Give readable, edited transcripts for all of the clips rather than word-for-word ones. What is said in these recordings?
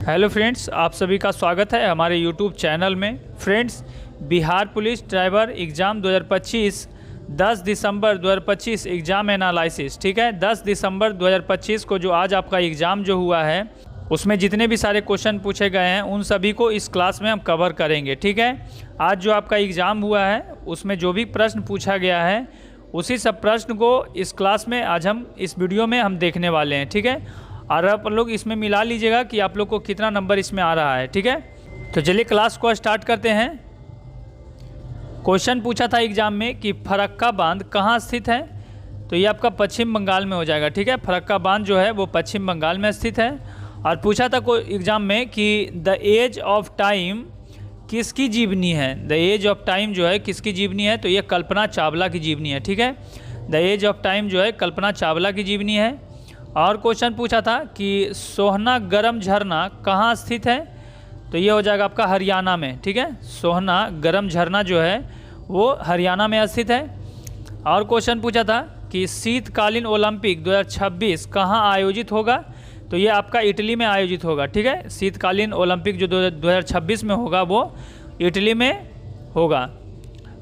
Hello friends, आप सभी का स्वागत है हमारे यूट्यूब चैनल में। Friends, Bihar police driver exam 2025 10 दिसंबर 2025 एग्ज़ाम एनालिसिस, ठीक है। 10 दिसंबर 2025 को जो आज आपका एग्ज़ाम जो हुआ है उसमें जितने भी सारे क्वेश्चन पूछे गए हैं उन सभी को इस क्लास में हम कवर करेंगे, ठीक है। आज जो आपका एग्ज़ाम हुआ है उसमें जो भी प्रश्न पूछा गया है उसी सब प्रश्न को इस क्लास में आज हम इस वीडियो में हम देखने वाले हैं, ठीक है। और आप लोग इसमें मिला लीजिएगा कि आप लोग को कितना नंबर इसमें आ रहा है, ठीक है। तो चलिए क्लास को स्टार्ट करते हैं। क्वेश्चन पूछा था एग्जाम में कि फरक्का बांध कहाँ स्थित है, तो ये आपका पश्चिम बंगाल में हो जाएगा, ठीक है। फरक्का बांध जो है वो पश्चिम बंगाल में स्थित है। और पूछा था कोई एग्जाम में कि द एज ऑफ टाइम किसकी जीवनी है। द एज ऑफ टाइम जो है किसकी जीवनी है, तो ये कल्पना चावला की जीवनी है, ठीक है। द एज ऑफ टाइम जो है कल्पना चावला की जीवनी है। और क्वेश्चन पूछा था कि सोहना गरम झरना कहाँ स्थित है, तो ये हो जाएगा आपका हरियाणा में, ठीक है। सोहना गरम झरना जो है वो हरियाणा में स्थित है। और क्वेश्चन पूछा था कि शीतकालीन ओलंपिक 2026 कहाँ आयोजित होगा, तो ये आपका इटली में आयोजित होगा, ठीक है। शीतकालीन ओलंपिक जो 2026 में होगा वो इटली में होगा।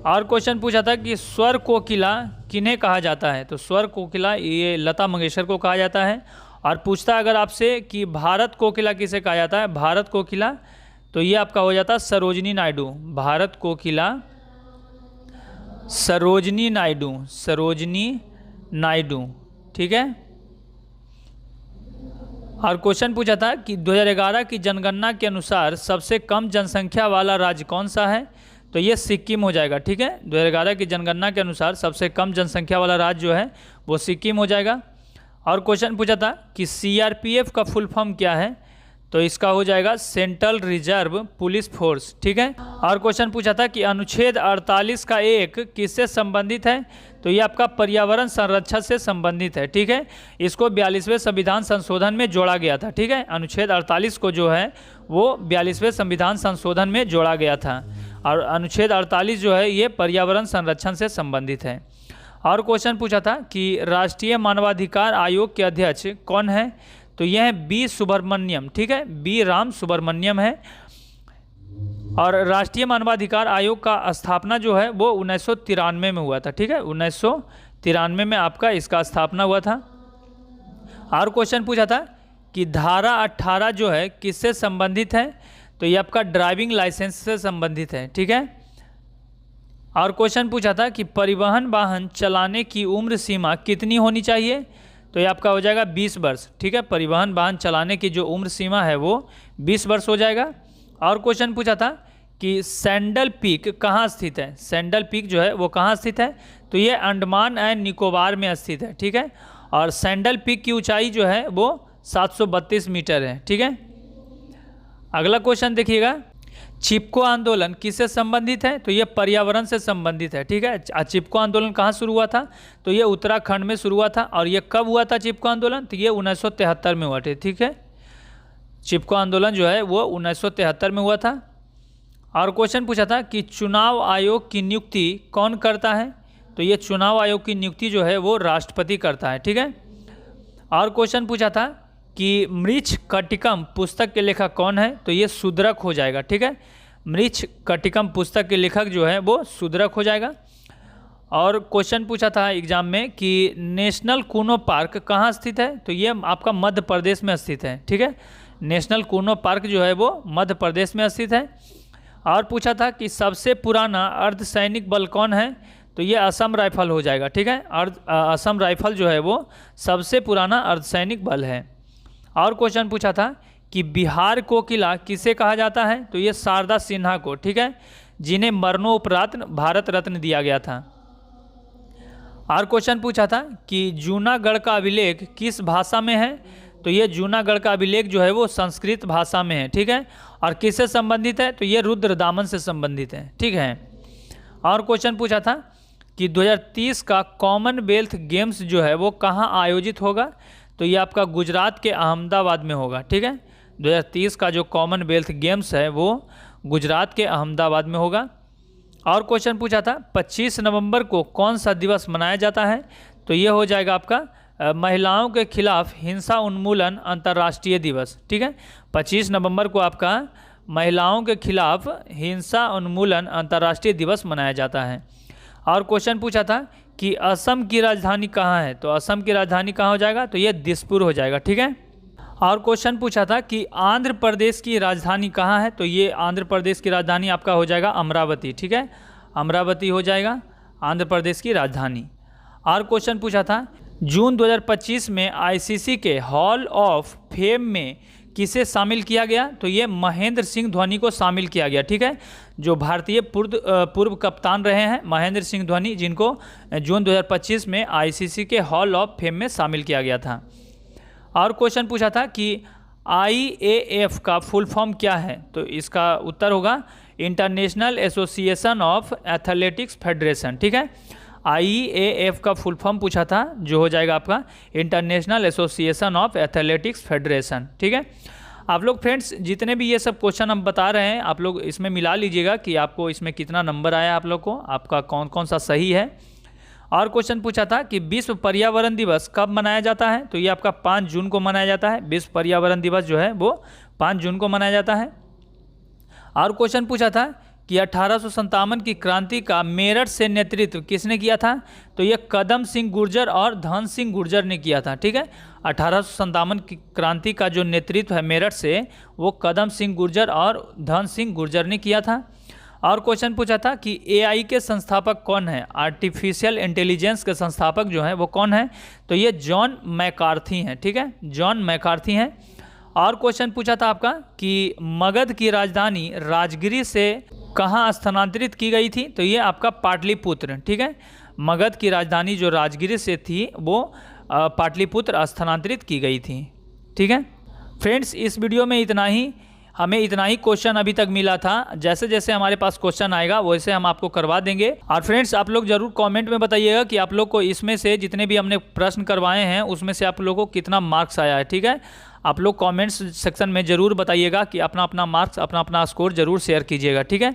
और क्वेश्चन पूछा था कि स्वर कोकिला किन्हें कहा जाता है, तो स्वर कोकिला ये लता मंगेशकर को कहा जाता है। और पूछता अगर आपसे कि भारत कोकिला किसे कहा जाता है, भारत कोकिला तो ये आपका हो जाता है सरोजनी नायडू। भारत कोकिला सरोजनी नायडू, सरोजनी नायडू, ठीक है। और क्वेश्चन पूछा था कि 2011 की जनगणना के अनुसार सबसे कम जनसंख्या वाला राज्य कौन सा है, तो ये सिक्किम हो जाएगा, ठीक है। 2011 की जनगणना के अनुसार सबसे कम जनसंख्या वाला राज्य जो है वो सिक्किम हो जाएगा। और क्वेश्चन पूछा था कि सीआरपीएफ का फुल फॉर्म क्या है, तो इसका हो जाएगा सेंट्रल रिजर्व पुलिस फोर्स, ठीक है। और क्वेश्चन पूछा था कि अनुच्छेद 48 का एक किससे संबंधित है, तो ये आपका पर्यावरण संरक्षण से संबंधित है, ठीक है। इसको 42वें संविधान संशोधन में जोड़ा गया था, ठीक है। अनुच्छेद 48 को जो है वो 42वें संविधान संशोधन में जोड़ा गया था। और अनुच्छेद 48 जो है ये पर्यावरण संरक्षण से संबंधित है। और क्वेश्चन पूछा था कि राष्ट्रीय मानवाधिकार आयोग के अध्यक्ष कौन है, तो यह है बी सुब्रमण्यम, ठीक है। बी राम सुब्रमण्यम है। और राष्ट्रीय मानवाधिकार आयोग का स्थापना जो है वो 1993 में हुआ था, ठीक है। 1993 में आपका इसका स्थापना हुआ था। और क्वेश्चन पूछा था कि धारा 18 जो है किससे संबंधित है, तो ये आपका ड्राइविंग लाइसेंस से संबंधित है, ठीक है। और क्वेश्चन पूछा था कि परिवहन वाहन चलाने की उम्र सीमा कितनी होनी चाहिए, तो ये आपका हो जाएगा 20 वर्ष, ठीक है। परिवहन वाहन चलाने की जो उम्र सीमा है वो 20 वर्ष हो जाएगा। और क्वेश्चन पूछा था कि सैंडल पीक कहाँ स्थित है, सैंडल पीक जो है वो कहाँ स्थित है, तो ये अंडमान एंड निकोबार में स्थित है, ठीक है। और सैंडल पीक की ऊंचाई जो है वो 732 मीटर है, ठीक है। अगला क्वेश्चन देखिएगा, चिपको आंदोलन किससे संबंधित है, तो ये पर्यावरण से संबंधित है, ठीक है। चिपको आंदोलन कहाँ शुरू हुआ था, तो ये उत्तराखंड में शुरू हुआ था। और ये कब हुआ था चिपको आंदोलन, तो ये 1973 में हुआ था, ठीक है। चिपको आंदोलन जो है वो 1973 में हुआ था। और क्वेश्चन पूछा था कि चुनाव आयोग की नियुक्ति कौन करता है, तो ये चुनाव आयोग की नियुक्ति जो है वो राष्ट्रपति करता है, ठीक है। और क्वेश्चन पूछा था कि मृच्छकटिकम पुस्तक के लेखक कौन है, तो ये शूद्रक हो जाएगा, ठीक है। मृच्छकटिकम पुस्तक के लेखक जो है वो शूद्रक हो जाएगा। और क्वेश्चन पूछा था एग्जाम में कि नेशनल कूनो पार्क कहाँ स्थित है, तो ये आपका मध्य प्रदेश में स्थित है, ठीक है। नेशनल कूनो पार्क जो है वो मध्य प्रदेश में स्थित है। और पूछा था कि सबसे पुराना अर्धसैनिक बल कौन है, तो ये असम राइफल हो जाएगा, ठीक है। असम राइफल जो है वो सबसे पुराना अर्धसैनिक बल है। और क्वेश्चन पूछा था कि बिहार कोकिला किसे कहा जाता है, तो ये शारदा सिन्हा को, ठीक है, जिन्हें मरणोपरांत भारत रत्न दिया गया था। और क्वेश्चन पूछा था कि जूनागढ़ का अभिलेख किस भाषा में है, तो ये जूनागढ़ का अभिलेख जो है वो संस्कृत भाषा में है, ठीक है। और किससे संबंधित है, तो ये रुद्रदामन से संबंधित है, ठीक है। और क्वेश्चन पूछा था कि 2030 का कॉमनवेल्थ गेम्स जो है वो कहाँ आयोजित होगा, तो ये आपका गुजरात के अहमदाबाद में होगा, ठीक है। 2030 का जो कॉमनवेल्थ गेम्स है वो गुजरात के अहमदाबाद में होगा। और क्वेश्चन पूछा था 25 नवंबर को कौन सा दिवस मनाया जाता है, तो ये हो जाएगा आपका महिलाओं के खिलाफ हिंसा उन्मूलन अंतर्राष्ट्रीय दिवस, ठीक है। 25 नवंबर को आपका महिलाओं के खिलाफ हिंसा उन्मूलन अंतर्राष्ट्रीय दिवस मनाया जाता है। और क्वेश्चन पूछा था कि असम की राजधानी कहाँ है, तो असम की राजधानी कहाँ हो जाएगा, तो ये दिसपुर हो जाएगा, ठीक है। और क्वेश्चन पूछा था कि आंध्र प्रदेश की राजधानी कहाँ है, तो ये आंध्र प्रदेश की राजधानी आपका हो जाएगा अमरावती, ठीक है। अमरावती हो जाएगा आंध्र प्रदेश की राजधानी। और क्वेश्चन पूछा था जून 2025 में आईसीसी के हॉल ऑफ फेम में किसे शामिल किया गया, तो ये महेंद्र सिंह धोनी को शामिल किया गया, ठीक है। जो भारतीय पूर्व कप्तान रहे हैं महेंद्र सिंह धोनी, जिनको जून 2025 में आईसीसी के हॉल ऑफ फेम में शामिल किया गया था। और क्वेश्चन पूछा था कि IAAF का फुल फॉर्म क्या है, तो इसका उत्तर होगा international association of athletics federation, ठीक है। IAAF का फुल फॉर्म पूछा था, जो हो जाएगा आपका international association of athletics federation, ठीक है। आप लोग फ्रेंड्स जितने भी ये सब क्वेश्चन हम बता रहे हैं, आप लोग इसमें मिला लीजिएगा कि आपको इसमें कितना नंबर आया, आप लोग को आपका कौन कौन सा सही है। और क्वेश्चन पूछा था कि विश्व पर्यावरण दिवस कब मनाया जाता है, तो ये आपका 5 जून को मनाया जाता है। विश्व पर्यावरण दिवस जो है वो 5 जून को मनाया जाता है। और क्वेश्चन पूछा था कि 1857 की क्रांति का मेरठ से नेतृत्व किसने किया था, तो ये कदम सिंह गुर्जर और धन सिंह गुर्जर ने किया था, ठीक है। 1857 की क्रांति का जो नेतृत्व है मेरठ से, वो कदम सिंह गुर्जर और धन सिंह गुर्जर ने किया था। और क्वेश्चन पूछा था कि AI के संस्थापक कौन है, आर्टिफिशियल इंटेलिजेंस के संस्थापक जो हैं वो कौन है, तो ये जॉन मैकार्थी हैं, ठीक है, जॉन मैकार्थी हैं। और क्वेश्चन पूछा था आपका कि मगध की राजधानी राजगिरी से कहाँ स्थानांतरित की गई थी, तो ये आपका पाटलिपुत्र, ठीक है। मगध की राजधानी जो राजगिरी से थी वो पाटलिपुत्र स्थानांतरित की गई थी, ठीक है। फ्रेंड्स इस वीडियो में इतना ही, हमें इतना ही क्वेश्चन अभी तक मिला था। जैसे जैसे हमारे पास क्वेश्चन आएगा वैसे हम आपको करवा देंगे। और फ्रेंड्स आप लोग जरूर कमेंट में बताइएगा कि आप लोग को इसमें से जितने भी हमने प्रश्न करवाए हैं उसमें से आप लोगों को कितना मार्क्स आया है, ठीक है। आप लोग कमेंट्स सेक्शन में ज़रूर बताइएगा कि अपना अपना मार्क्स, अपना अपना स्कोर ज़रूर शेयर कीजिएगा, ठीक है।